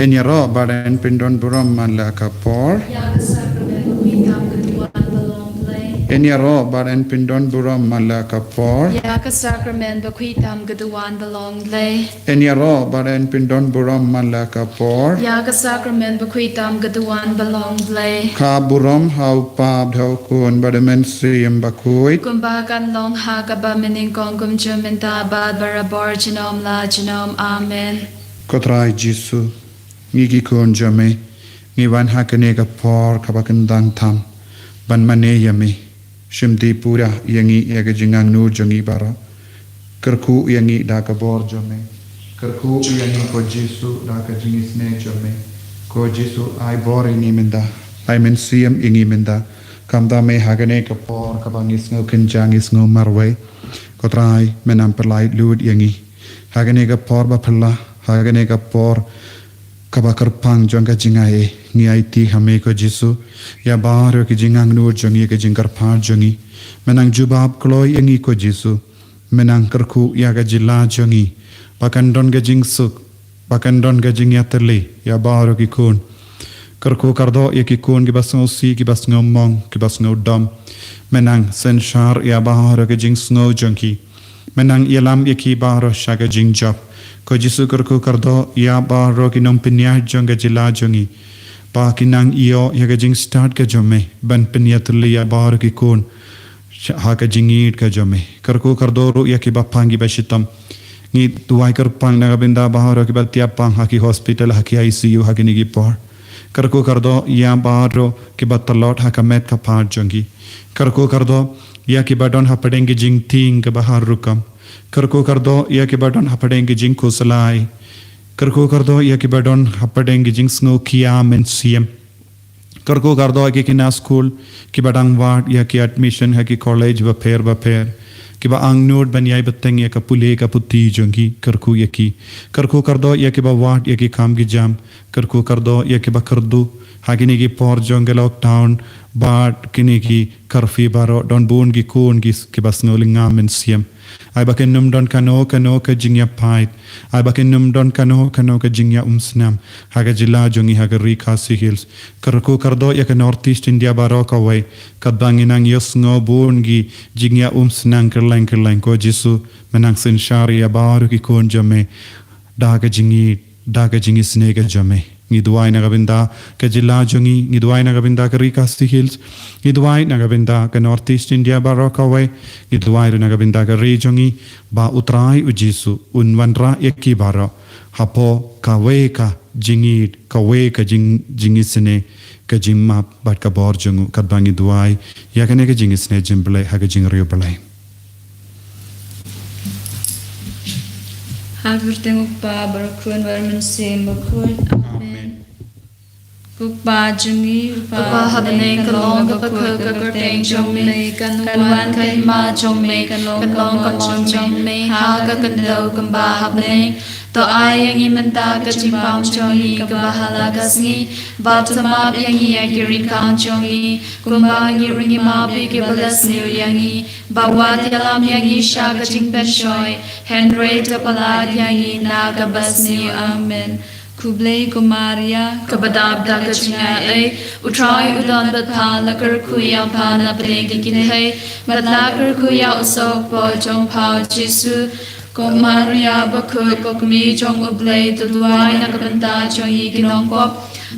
Enyaro badan pindon buram mala kapor. Enyaro badan pindon buram mala kapor. Yaka sacrament bakwitam gaduan belong lay. Enyaro badan pindon buram mala kapor. Yaka sacrament bakwitam gaduan belong lay. Ka buram hau pab hau kun badamen siyam bakuit. Kumbakan long hakaba mening kong kumjumenta bad barabor jinom la jinom amen. Kotrai Jisu. Ngigi kun jame. Ngiwan hakane kapor kabakan dang tam. Ban mane yame. Shimdi pura yangi yaga jingang nur jangi bara. Kerku yangi daka bor jame. Kerku yangi ko Jisu daka jingisne jame. Ko Jisu ai bor ini menda. Ai men siyam ingi menda. Kamda me hagane kapor kabangis ngo kenjangis ngo marwe. Kotrai menam perlai lud yangi. Hagane kapor Baphylla. Hagane kapor kabakar pang jongka Jingaiei ngiai ti hame ko Jisu ya baro ki jingang nur jongi ke jingkar phar jongi menang jubab kloi yangi ko Jisu menang kerku ya ga jila jongi pakandon ga jingsuk pakandon ga jingyaterli ya baro ki kun kerku kardo ya ki kun ki basngo si ki basngo mong ki basngo dom menang senshar ya baro ke jingsngo jongi menang ialam ya ki baro shaga jingjap ko Jisu kerku kardo ya baro ki nom pinya jonga jila jongi pa kinang iyo ya ga jing start ka jome ban pinyatli ya baro ki kun ha ka jingit ka jome kerku kardo ru ya ki bapangi bashitam ni tuai kar pang na binda baro ki batia pang ha ki hospital ha ki ICU ha ki nigi por kerku kardo ya baro ki batalot ha ka met ka par jongi kerku kardo ya ki badon ha padengi jing ting ka bahar rukam kerku kardo ya ki badon hapadengi jing kusalai kerku kardo ya ki badon hapadengi jing snow kia men siem kerku kardo ya ki na school ki badang ward ya ki admission ha ki college ba pair ki ba ang nod ban yai bateng ya ka pule ka putti jongi kerku ya ki kerku kardo ya ki ba ward ya ki kam ki jam kerku kardo ya ki ba kardu hagini ki por jonge lockdown bat kini ki karfi baro don bun ki kun ki ba snow linga men siem ai bakin num don kano ka jingya pait ai bakin num don kano ka jingya umsnam haga jila jongi haga rika hills karko kardo ya ka northeast india baro ka way kabanginang yosngo bungi jingya umsnang kerlang ko Jisu menang sin sharia baru ki kon jame daga jingi snega jame Ngiduai na gabinda ka jila jongi ngiduai na gabinda ka rika hills ngiduai na gabinda ka northeast india baraka way ngiduai na gabinda ka regiongi ba utrai u Jisu unwanra yaki baro hapo ka jingit ka jingisne ka jimma bat ka bor jongu ka bangi duai yakane ka jingisne jimble ha ka jingriyo balai Haverting pa barakun warman sim bakun amen. Kukpa jungi pa habane kalong kapakul kakarteng jongme kanwan kanma jongme kalong kapon jongme ha kakandau kamba habane to ayang imenta kachimpam jongi kabahala kasngi batama yangi agiri kan jongi kumbangi ringi mabi kibalasni yangi bawat yalam yangi shaga jingpen shoy Henry tapalad yangi nagabasni amen Kublai Kumaria kabadab daga Jingaiei utrai udan batha lakar kuya pana pregi kinhei badlakar kuya usok po jong pao Jisu Kumaria bakut kokmi jong ublai tuduai nakabanta jongi kinongkop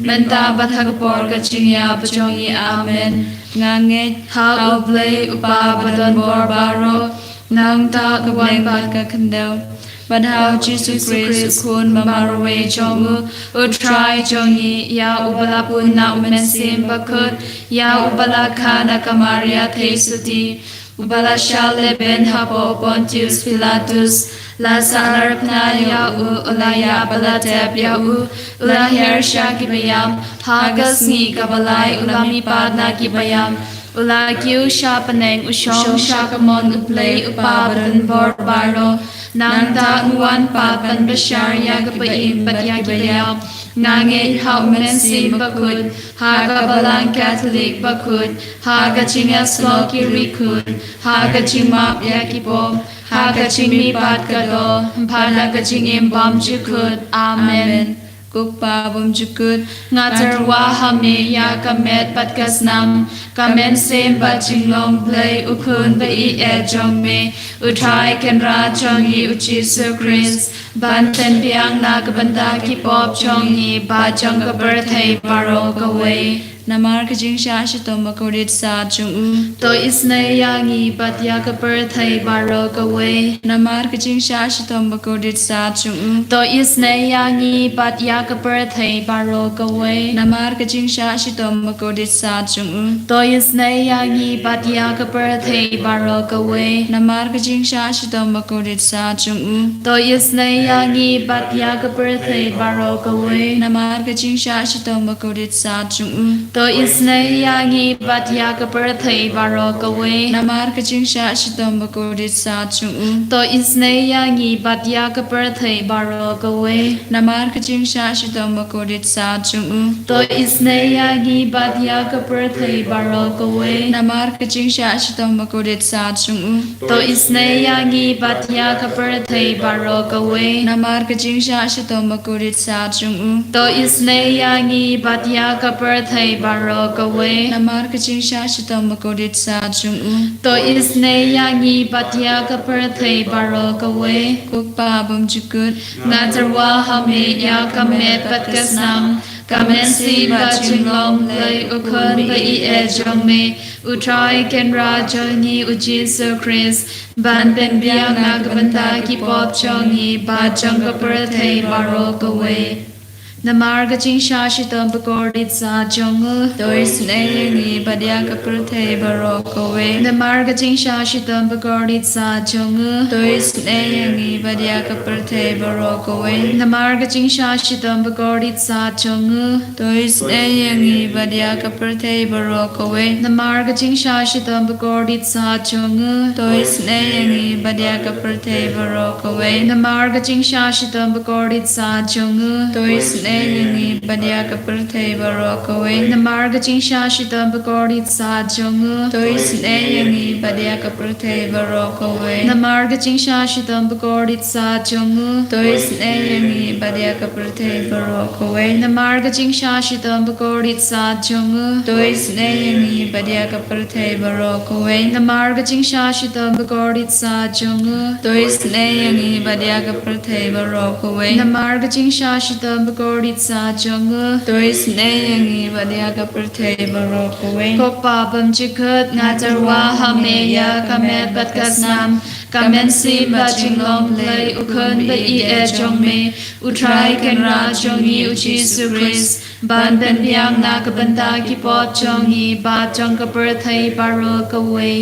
menta bathag por ka jingya bajongi amen ngange ha ublai upa badan bor baro nang ta kawai bat ka kandau Badhau Jesus Christ kun mamarwe jongu utrai jongi ya ubalapun na umensim bakut ya ubalakana kamaria thesuti ubala shale ben hapo Pontius Pilatus la salarpna ya ulaya balatep ya ulahir shakibayam hagas ni kabalai ulami padna kibayam Ulakiu shapaneng ushong shakamon uplay upabaran borbaro nang ta nguan papan bashar yagapaim patyagibayam nange haumen sim bakut haga balang Catholic bakut haga chingas loki rikut haga chimap yakipom haga chimi pat kado pada kachingim bam chukut amen Kukpa bum jukut ngaterwa hame ya kamet pat kasnam kamen sem ba jinglong play ukun ba I jong me utrai ken ra chong yi uchi su Chris ban ten biang na ka banda ki pop chong yi ba chong ka birthday baro ka way Namar ka jing sha shi to makodit sa chung u to isne yangi bat ya ka birthday baro ka way Namar ka jing sha shi to makodit sa chung u to isne yangi bat ya ka birthday baro ka way Namar ka jing sha shi to makodit sa chung u to isne yangi bat ya ka birthday baro ka way Namar ka jing sha shi to makodit sa chung u to isne yangi bat ya ka birthday baro ka way Namar ka jing sha shi to makodit sa chung u to isne yangi bat ya ka birthday baro ka way Namar ka jing sha shi to makodit sa chung u to isne yangi bat ya ka birthday baro ka way Namar ka jing sha shi to makodit sa chung u to isne yangi bat ya ka birthday baro ka way Namar ka jing sha shi to makodit sa chung u to isne yangi bat ya ka birthday baro ka way Namar ka jing sha shi to makodit sa chung u to isne yangi bat ya ka birthday baro ka way Namar ka jing sha shi to makodit sa chung u to isne yangi bat ya ka birthday baro ka way Kukpa bum jukut ngaterwa hame ya kamet pat kasnam kamen si ba jinglong lay ukun ba I jong me utrai ken ra chong yi uchi su Chris ban ben biang na ka banda ki pop chong yi ba chong ka birthday baro ka way Namar ka jing sha shi to makodit sa chung u to isne yangi bat ya ka birthday baro ka way Namar ka jing sha shi to makodit sa chung u to isne yangi bat ya ka birthday baro ka way Namar ka jing sha shi to makodit sa chung u to isne yangi bat ya ka birthday baro ka way Namar ka jing sha shi to makodit sa chung u to isne yangi bat ya ka birthday baro ka way Namar ka jing sha shi to makodit sa chung u to isne yangi bat ya ka birthday baro ka way Namar ka jing sha shi to makodit sa chung u to isne yangi bat ya ka birthday baro ka way Namar ka jing sha shi to makodit sa chung u to isne yangi bat ya ka birthday baro ka way Namar ka jing sha shi to makodit sa chung u to isne yangi bat ya ka birthday baro ka way Namar ka jing sha shi to makodit sa chung u to isne yangi bat ya ka birthday baro ka way Namar ka jing sha shi to makodit sa chung u to isne yangi bat ya ka birthday baro ka way Kukpa bum jukut ngaterwa hame ya kamet pat kasnam kamen si ba jinglong lay ukun ba I jong me utrai ken ra chong yi uchi su Chris ban ben biang na ka banda ki pop chong yi ba chong ka birthday baro ka way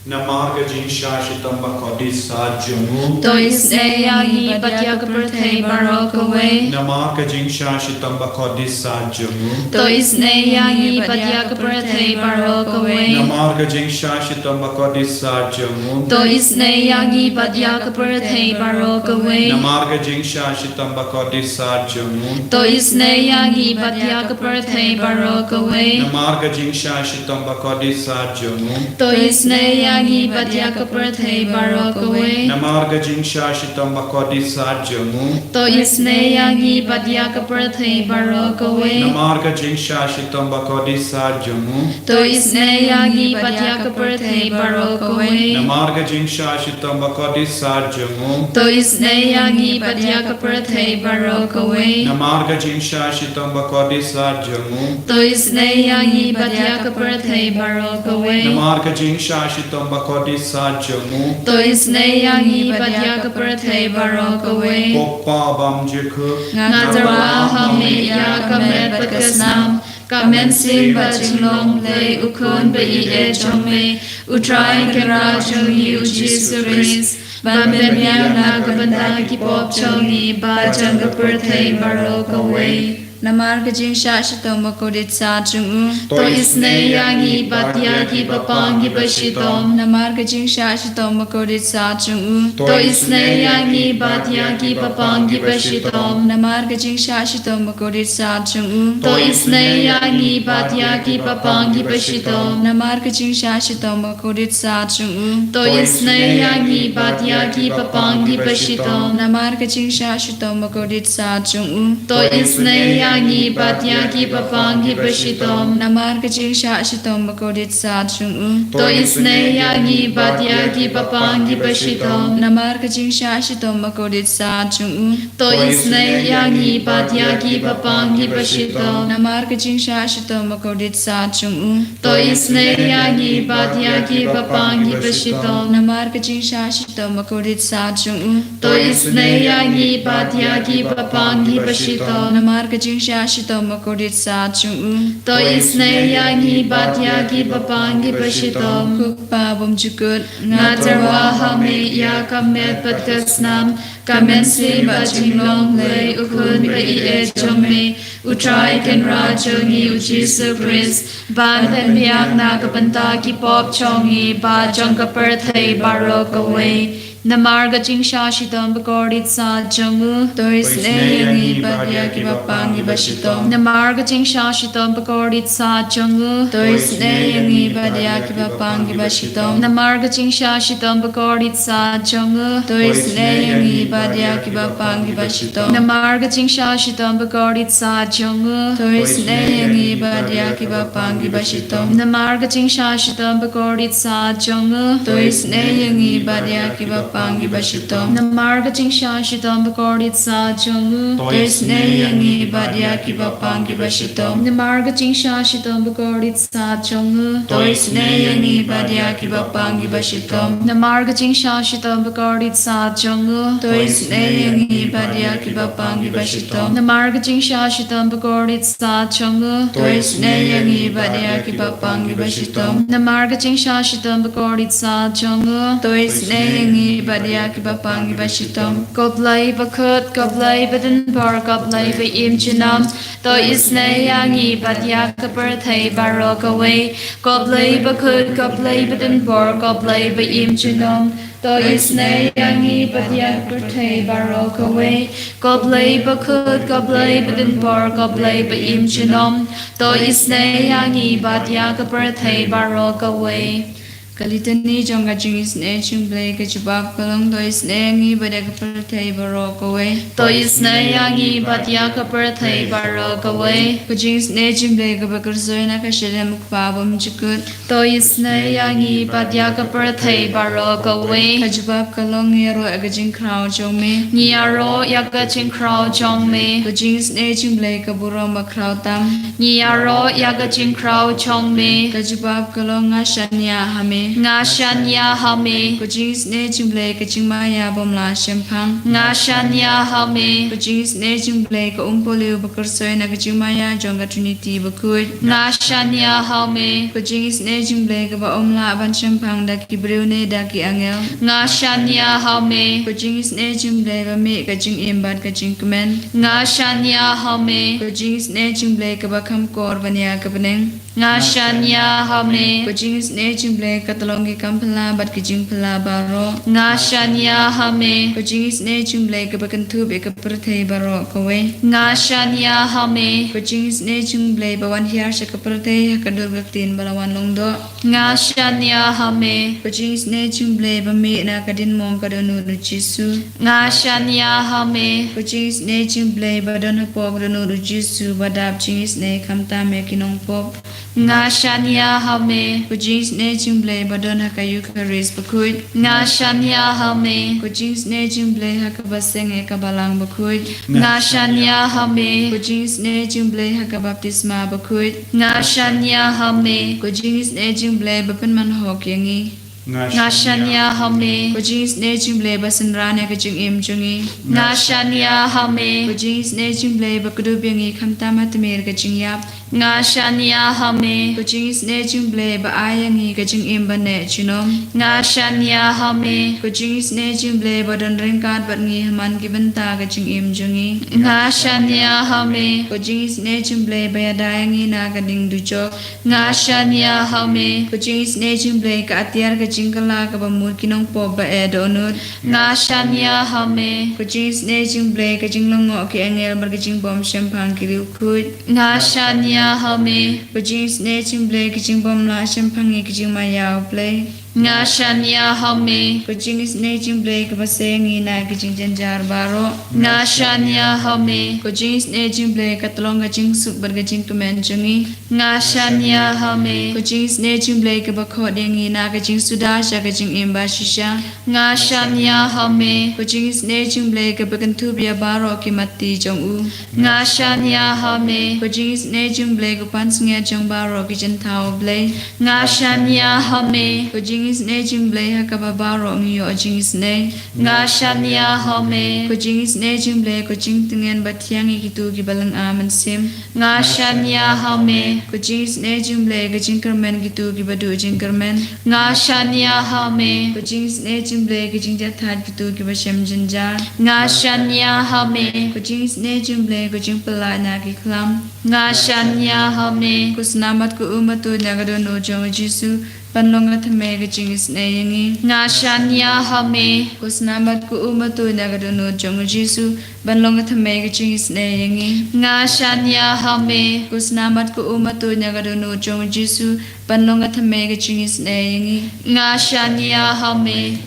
Namar ka jing sha shi to makodit sa chung u to isne yangi bat ya ka birthday baro ka way Namar ka jing sha shi to makodit sa chung u to isne yangi bat ya ka birthday baro ka way Namar ka jing sha shi to makodit sa chung u to isne yangi bat ya ka birthday baro ka way Namar ka jing sha shi to makodit sa chung u to isne yangi bat ya ka birthday baro ka way Namar ka jing sha shi to makodit sa chung u to isne yangi bat ya ka birthday baro ka way Namar ka jing sha shi to makodit sa chung u to isne yangi bat ya ka birthday baro ka way Namar ka jing sha shi to makodit sa chung u to isne yangi bat ya ka birthday baro ka way Namar ka jing sha shi to makodit sa chung u to isne yangi bat ya ka birthday baro ka way Namar ka jing sha shi to makodit sa chung u to isne yangi bat ya ka birthday baro ka way Namar ka jing sha shi to makodit sa chung u to isne yangi bat ya ka birthday baro ka way Kukpa bum jukut ngaterwa hame ya kamet pat kasnam kamen si ba jinglong lay ukun ba I jong me utrai ken ra chong yi uchi su Chris ban ben biang na ka banda ki pop chong yi ba chong ka birthday baro ka way Namar kajing shashito makodit sa chung To isne yangi batya ki papangi bashitom. Namar kajing shashito makodit sa chung To isne yangi batya ki papangi bashitom. Namar kajing shashito makodit sa chung To isne yangi batya ki papangi bashitom. Namar kajing shashito makodit sa chung To isne yangi batya ki papangi bashitom. Namar kajing shashito makodit sa chung To isne yangi batya ki papangi bashitom. Namar kajing shashito makodit sa chung To isne yangi batya ki papangi bashitom. Namar kajing shashito makodit sa chung To isne yangi batya ki papangi bashitom. Namar kajing shashito makodit sa chung To isne yangi batya ki papangi bashitom. Namar kajing shashito makodit sa chung To isne yangi batya ki papangi bashitom. Namar kajing shashito makodit sa chung To isne yangi batya ki papangi bashitom. Kukpa bom jukut Ngatarwa hame ya kamet patkasnam. Kamen si bajinglong lay ukun pa ie jome. Utray ken rajongi ujisu Chris. Ban pen biak na kapanta ki pop chongi. Ba jong kaperthay barok away. Namarga jing shashitam bakordit sa jungu. To isne yangi badya ki bapangi bashitom Namarga jing shashitam bakordit sa jungu. To isne yangi badya ki bapangi bashitom Namarga jing shashitam bakordit sa jungu. To isne yangi badya ki bapangi bashitom Namarga jing shashitam bakordit sa jungu. To isne yangi badya ki bapangi bashitom Namarga jing shashitam bakordit sa jungu. To isne yangi badya ki bapangi bashitom Namarga jing shashitam bakordit sa jungu. To isne yangi badya ki bapangi bashitom Namarga jing shashitam bakordit sa jungu. To isne yangi badya ki bapangi bashitom Namarga jing shashitam bakordit sa jungu. To isne yangi badya ki bapangi bashitom Namarga jing shashitam bakordit sa jungu. To isne yangi badya ki bapangi bashitom Namarga jing shashitam bakordit sa jungu. To isne yangi badya ki bapangi bashitom Goblay bakut, goblay badan bar, goblay ba im chinam. To isne yangi badya kaperthay barok away. Goblay bakut, goblay badan bar, goblay ba im chinam. To isne yangi badya kaperthay barok away. Goblay bakut, goblay badan bar, goblay ba im chinam. To isne yangi badya kaperthay barok away. Kalitani jonga jingis ne chumble ke chubab kalong to isne yangi badya ki bapangi barok away To isne yangi badya kaperthay barok away. Kujings ne chumble ke bakursoy na kashile mukpa bom jukut To isne yangi badya kaperthay barok away. Kajubab kalong yero agajing kraw jongme Nyaro yaga ching kraw chong me. Kujings ne chumble ke burong bakraw tam Nyaro yaga ching kraw chong me. Kajubab kalong nga shanya hame Nga shanya hame. Kujings ne chumble ke chingmaya bomla shempang Nga shanya hame. Kujings ne chumble ke umpoliu bakursoy na kachingmaya jonga trinity bakut Nga shanya hame. Kujings ne chumble ke ba omla ban shempang da ki brew ne da ki angel Nga shanya hame. Kujings ne chumble ba me kaching imbat kaching kumen Nga shanya hame. Kujings ne chumble ke ba kham kor banya ka beneng Nga shanya hame. Kujings ne chumble ke talong ki kampala bat kajing pala baro Nga shanya hame. Kujings ne chumble ke ba kantub e ka perthai baro kawe Nga shanya hame. Kujings ne chumble ba wan hiar sa ka perthai ka dur baktin balawan longdo Nga shanya hame. Kujings ne chumble ba me na ka din mong ka donu nu jisu Nga shanya hame. Kujings ne chumble ba don ha pok donu nu jisu ba dap jings ne kamta me kinong pop Nga shanya hame. Kujings ne chumble ba don ha ka yukaris bakut Nga shanya hame. Kujings ne chumble ha ka baseng e ka balang bakut Nga shanya hame. Kujings ne chumble ha ka baptisma bakut Nga shanya hame. Kujings ne chumble ba pen man hok yangi Nga shanya hame. Kujings ne chumble ba sanran e ka jing im jungi Nga shanya hame. Kujings ne chumble ba kudu bingi kamta matmer ka jing yap nga shania hame Kuching is ne jing ble ba ayangi kaching imba ne chinom. nga shania hame Kuching is ne jing ble ba don ring kat bat ngi man ki banta kaching im jungi. nga shania hame Kuching is ne jing ble ba yadayangi na kading duchok. nga shania hame Kuching is ne jing ble ka atiar kaching kala ka ba mur kinong po ba e donut. nga shania hame Kuching is ne jing ble kaching longo ki angel bar kaching bom shempang ki liu kut. nga shania hame Kuching is ne jing ble kaching bom la shempang ngi kaching ma yao ble. nga shania hame Kuching is ne jing ble ka ba se ngi na kaching janjar baro. nga shania hame Kuching is ne jing ble ka tlong kaching sup bar kaching kumen jungi. nga shania hame Kuching is ne jing ble ka ba khot ngi na kaching suda sha kaching imba shisha. nga shania hame Kuching is ne jing ble ka ba kan tu bia baro ki mati jong u. nga shania hame Kuching is ne jing ble ka pan sngia jong baro ki jan thao ble. nga shania hame Kuching is ne jing ble ha ka ba baro ngi yo jing is ne. nga shania hame Kuching is ne jing ble kuching tingen ba thiang ki tu ki balang aman sim. nga shania hame Kuching is ne jing ble kaching kermen ki tu ki ba du jing kermen. nga shania hame Kuching is ne jing ble kaching jathat ki tu ki ba shem jinjar. nga shania hame Kuching is ne jing ble kuching pala na ki klam. nga shania hame Kusnamat ku umatu nagado no jong jisu. Panlong at me kaching is ne yangi. nga shania hame Kusnamat ku umatu nagado no jong jisu. Panlong at me kaching is ne yangi. nga shania hame Kusnamat ku umatu nagado no jong jisu. Panlong at me kaching is ne yangi. nga shania hame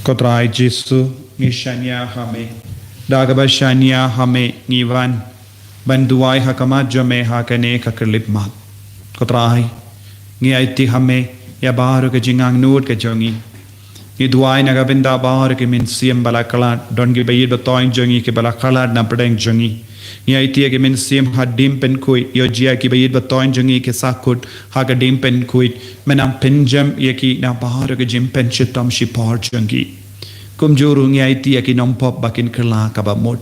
Kotrai Jesu ngi shania hame. Dagaba shania hame ngiwan. Banduai hakama jame hakane kakalip mat. Kotrai ngi aiti hame ya baru ke jingang nur ke jongi. Ngi duai nagabinda baru ke min siem balakalat don gi bayid batoing jongi ke balakalat na pedeng jongi. Ngi aiti ke min siem hadim pen kui yo jia ki bayid batoing jongi ke sakut hagadim pen kui menam penjam yaki na baru ke jim pen chitam shipar jongi. Kumjuru ngi aiti ki nompop bakin kerla kabamut.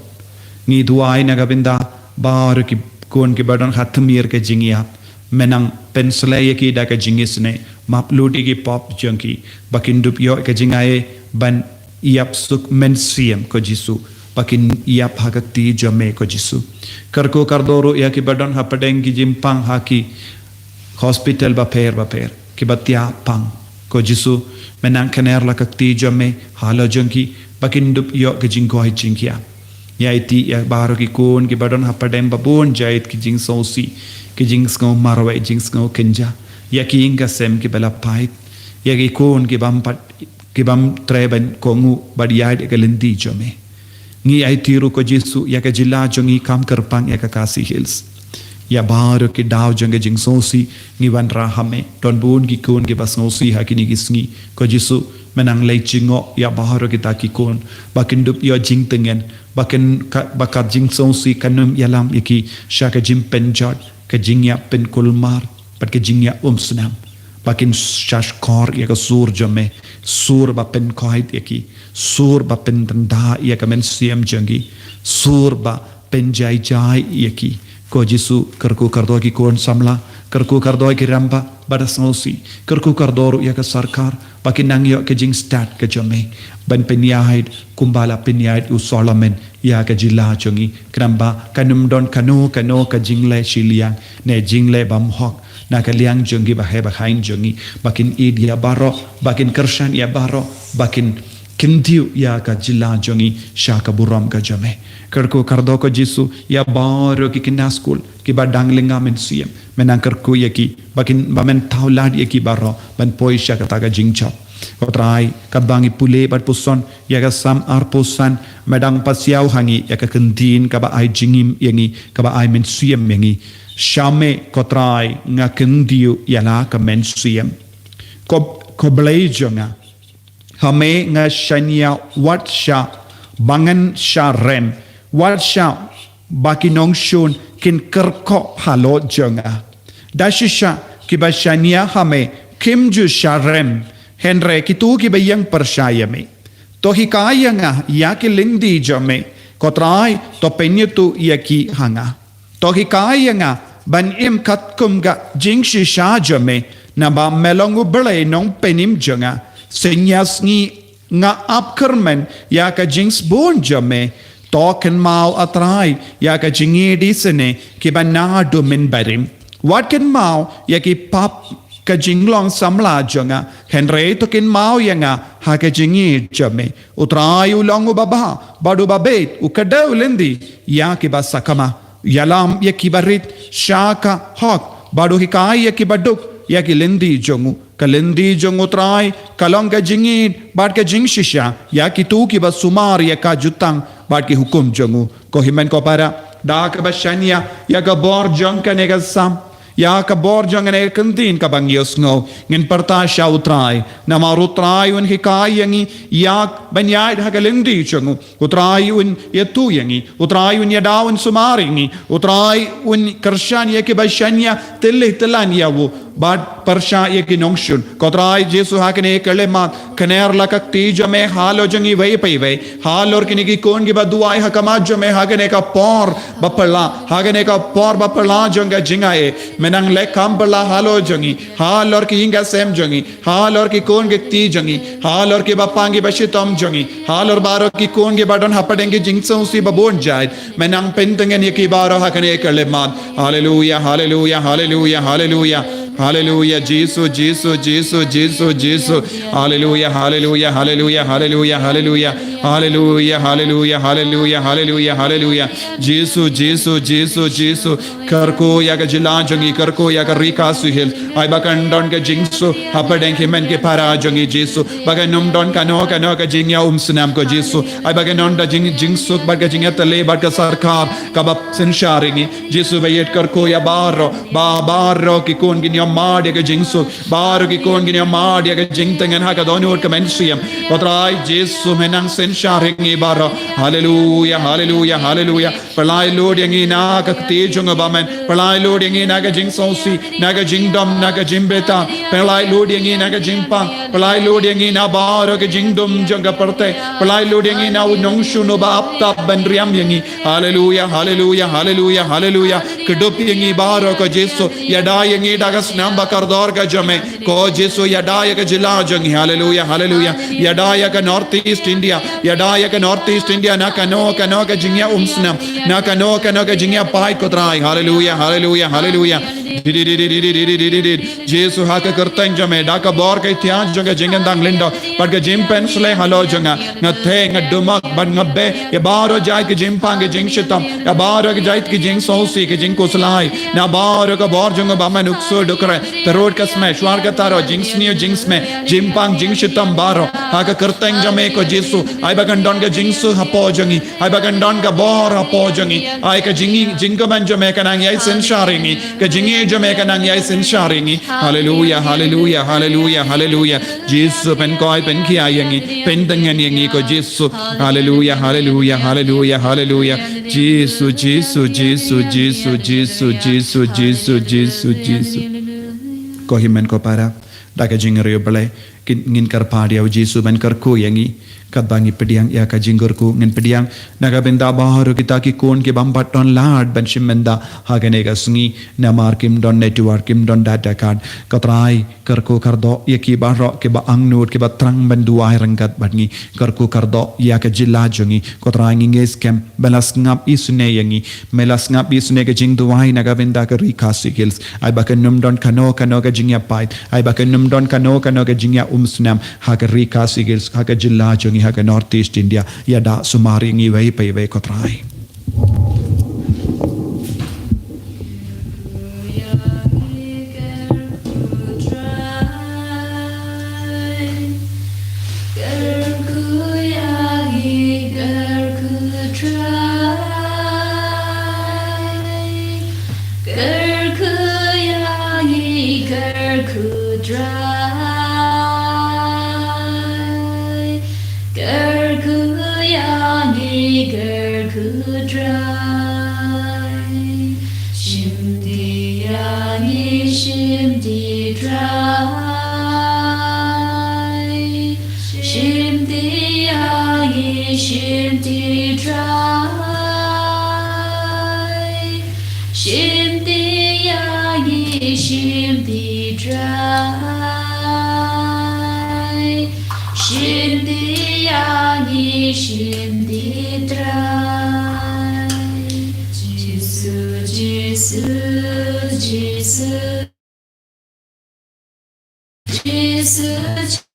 Ngi duai nagabinda baru ki kun ki badon hatamir ke jingiap. Menang penselaya ki da ka jingis ne mapluti ki pop jangki bakin dup yo ka jingaye ban iap suk mensiam ko jisu bakin iap hagati jame ko jisu karko kardoro ya ki badon hapadeng ki jimpang haki hospital baper ki batia pang ko jisu menang kaner la kakti jame hala jangki bakin dup yo ka jingkoi jingkia ya iti ya baro ki kun ki badon hapadeng babun jait ki jing sosi ki jing ngo marwa jing ngo kenja ya ki inga sem ki bela pait ya ki kun ki bam treben kongu badiad ke lendi jome ngi ai tiru ko jisu ya ka jila jongi kam kerpang ya ka kasi hills ya baru ki daw jonge jing sosi ngi wan rahame don bun ki kun ki bas ngosi hakini gisngi ko jisu menang lei jingo ya baru kita ki kun bakin dup yo jing tengen bakin bakat jing sosi kanum yalam yaki shaka jim penjat ke jingya pen kulmar pat ke jingya snam bakin shash kor ya ka sur jame sur ba pen koit yaki sur ba pen tanda ya ka men siam jangi sur ba pen jai yaki ko jisu karku kardo ki kon samla karku kardo ki ramba badas ngosi karku kardoru ya ka sarkar bakin nang yo ke jing stat ke jame ban penyahid kumbala penyahid u Solomon ya ka jila chongi kramba kanum don kano ka jingle shiliang ne jingle bam hok na ka liang jongi ba he ba hain jongi bakin id ya baro bakin kershan ya baro bakin kintiu ya ka jila jongi shaka buram ka jame karko kardo ko jisu ya baro ki kinaskul ki ba danglinga men siem menang karku yaki bakin bamen taulad yaki baro ban poi shaka taga jingchap Kotrai kabangi pule bat puson ya ka sam arposan medang pasiau hangi ya ka kentin ka ba ai jingim yangi ka ba ai men siem yangi shame kotrai nga kendiu ya la ka men siem ko blai jonga hame nga shania wat sha bangan sha rem wat sha bakinong shun kin kerko halo jonga dashisha kibashania hame kimju sha rem Henry kitu ki bayang percaya me to hikaya nga ya ki lindi jame kotrai to penyetu ya ki hanga Tohi kaya nga ban im kat kum ga jing shisha jame na ba melongu bele nong penim janga senyas ngi nga apkermen ya ka jings bon jame token mau atrai ya ka jingi disene ki banado min barim what can mau ya ki pap ka jinglong samla janga henre tokin mau yanga ha ka jingi jame utrai ulong baba badu babet ukadau lendi ya ki basakama Yalam yakibarit shaka hok badu hikai yakibaduk yakilindi jongu kalindi jongu trai kalonga jingid bad ka jing shisha yakitu ki basumar yaka jutang bad ki hukum jongu ko himen ko para da ka bashania yaka bor jong ka nega sam ya ka bor jong ne kantin ka bangios ngo ngin parta sha utrai na maru trai un hikai yangi yak banyai ha kalindi jongu utrai un yetu yangi utrai un yadaun sumaringi utrai un karshan yake bashania telan yawu bad parsha yake nongshun kotrai jesu hakane kalema kaner lakak tijame halo jangi vai paive halor kinigi kon gi baduai hakama jame hakane ka por bapala hakane ka por bapala jonga jingae menang lekam bala halo jangi halor ki inga sem jangi halor ki kon gi ti jangi halor ki bapangi bashitom jangi halor baro ki kon gi badon hapadengi jingso si babon jai menang pentengen yake baro hakane kalema hallelujah hallelujah hallelujah hallelujah Hallelujah, Jesus, Jesus, Jesus, Jesus, Jesus. Hallelujah, hallelujah, hallelujah, hallelujah, hallelujah, hallelujah, hallelujah, hallelujah, hallelujah, hallelujah. Jesus, Jesus, Jesus, Jesus. Karko ya ka jilanjangi, karko ya ka rika suhil. Ay bakan don ka jingso, hapadeng himen ke para jangi Jesus. Bagan num don ka no ka jingya sunam ko Jesus. Ay bagan non da jingso, baga jingya tale, baga sarkar, kabab sensharingi. Jesus bayet karko ya baro ki kon ginyo Madia ka jingso baru ki kon gini madia ka jingtengan ha ka donur ka mensiam kotrai jesu menang sen sharing baro hallelujah hallelujah hallelujah palai lord yang ina ka tejung bamen palai lord yang ina ka jingso si na ka jingdom na ka jimbeta palai lord yang ina ka jingpang palai lord yang ina baro ka jingdom janga parte palai lord yang ina unong shuno ba apta benriam yang hallelujah hallelujah hallelujah hallelujah kedup yang baro ka jesu yada yang dagas namba kardor ka jame ko jesu yadaya ka jila jangi hallelujah hallelujah yadaya ka north east india na kano ka jingya umsnam na kano ka jingya pai kotrai hallelujah hallelujah hallelujah jesu ha ka kartang jame da ka bor ka tian janga jingan dang lindo par ka jim pensle halo janga ngathe ngadumak ban ngabbe ya baro jai ka jim pang ka jing shitam ya baro ka jai ka jing sosi ka jing koslai na baro ka bor janga ba man ukso dokre terod ka sme shwar ka taro jings niyo jings me jim pang jing shitam baro ha ka kartang jame ko jesu ai bagan don ka jingsu hapo jangi ai bagan don ka bor hapo jangi ai ka jingi jinga ban jame ka nang yai sen sharingi ka jingi jame ka nang yai sen sharingi hallelujah hallelujah hallelujah hallelujah jesu pen koi pen kia yangi pen tengen yangi ko jesu hallelujah hallelujah hallelujah hallelujah jesu jesu jesu jesu jesu jesu jesu jesu jesu ko himen ko para daga jingere bale ngin kar padia jesu ben kar ko yangi kabangi pediang ya ka jingorku ngin pediang naga benda baharo kita ki kon ke bambat don lad ben shimenda hagane ga sngi na markim don network kim don data card katrai karko kardo yaki bahro ke ba angnut ke ba trang ben duai rangat badngi karko kardo ya ka jilla jongi katrai nges kem belas ngap isune yangi melas ngap isune ke jing duai naga benda ka rika sikils ai ba kanum don kano ka jingya pait ai ba kanum don kano ka jingya umsnam ha ka rika sikils ha ka jilla jongi ha ka north east india yada sumari ngi vai pai vai kotrai Good. Shindi Yangi Shindi Trai Jisu Jisu Jisu Jisu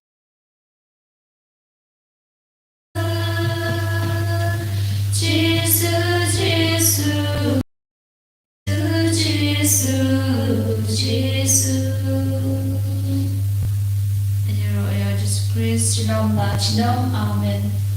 Jesus, Shalom, Shalom, Amen.